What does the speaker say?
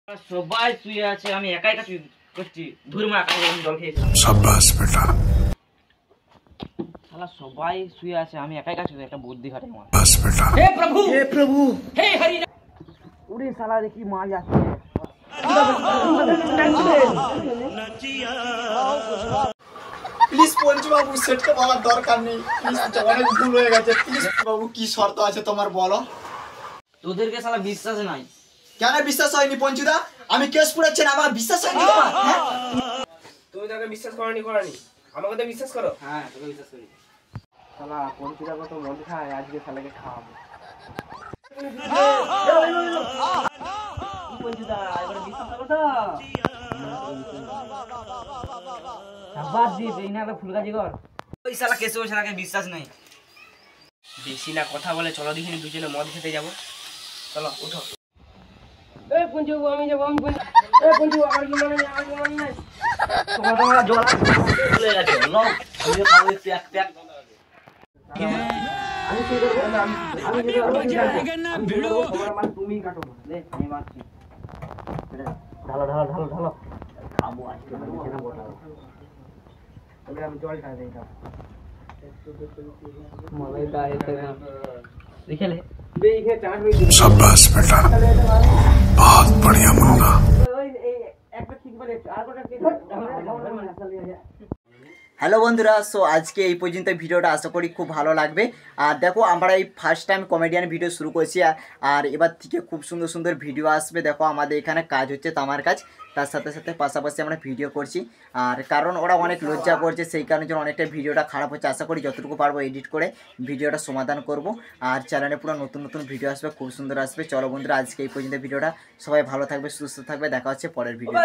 সবাই শুয়ে আছে, আমি একাই কাজ করছি। ধুরমা কাজ জল খেয়েছি। শাবাশ বেটা। শালা সবাই শুয়ে আছে, আমি একাই কাজ করছি। একটা বুদ্ধি খাটে আমার। শাবাশ বেটা। হে প্রভু, হে প্রভু, হে হরি। ওরে শালা দেখি মার যাচ্ছে। প্লিজ পঞ্চু বাবু, সেটকে বলার দরকার নেই। প্লিজ, অনেক ভুল হয়ে গেছে। প্লিজ বাবু, কি শর্ত আছে তোমার বলো? তোদেরকে শালা বিশ্বাস নাই। কেন বিশ্বাস হয়নি পঞ্চুদা? আমি কেস পুড়াচ্ছি না, আমার বিশ্বাস হয়নি তোমার? হ্যাঁ, তুমি তাকে বিশ্বাস করনি আমাকে তো বিশ্বাস করো। হ্যাঁ, তোকে বিশ্বাস করি। শালা পঞ্চুদা কত মন খায়, আজকে শালাকে খাওয়াবো। পঞ্চুদা এবারে বিশ্বাস করো তো। শাবাশ দি, এই না ফুলগাজি কর। ওই শালা কেসে ওই শালাকে বিশ্বাস নাই। বেশি না কথা বলে চলো দেখিনি দুজনে মদ খেতে যাবো। চলো উঠো। এই পঞ্চু আমি যাবো, আমি এই পঞ্চু আমার কি মনে নাই, আমার কি মনে নাই। তোমরা জল চলে গেছে। লো তুমি খাও একটু এক প্যাক। আমি কি করব? আমি কি করব? আমি ভিড়ো তোমার মান তুমি কাটো না। লে আমি মারছি। ঢালো ঢালো ঢালো ঢালো। খাবো আজকে মানে না বলা। তবে আমি জল ঢাল দেই। मलाई दाए थे ना देखे ले देखे चाट में। शाबाश बेटा, बहुत बढ़िया मुन्ना। একটা ঠিক বলে আর কোটা ঠিক। হ্যালো বন্ধুরা, সো আজকে এই পর্যন্ত ভিডিওটা আশা করি খুব ভালো লাগবে। আর দেখো, আমরা এই ফার্স্ট টাইম কমেডিয়ান ভিডিও শুরু করছি, আর এবার থেকে খুব সুন্দর সুন্দর ভিডিও আসবে। দেখো, আমাদের এখানে কাজ হচ্ছে তামার কাজ, তার সাথে সাথে পাশাপাশি আমরা ভিডিও করছি। আর কারণ ওরা অনেক লজ্জা করছে, সেই কারণে জন্য অনেকটা ভিডিওটা খারাপ হচ্ছে। আশা করি যতটুকু পারবো এডিট করে ভিডিওটা সমাধান করব। আর চ্যানেলে পুরো নতুন নতুন ভিডিও আসবে, খুব সুন্দর আসবে। চলো বন্ধুরা, আজকে এই পর্যন্ত ভিডিওটা, সবাই ভালো থাকবে, সুস্থ থাকবে, দেখা হচ্ছে পরের ভিডিও।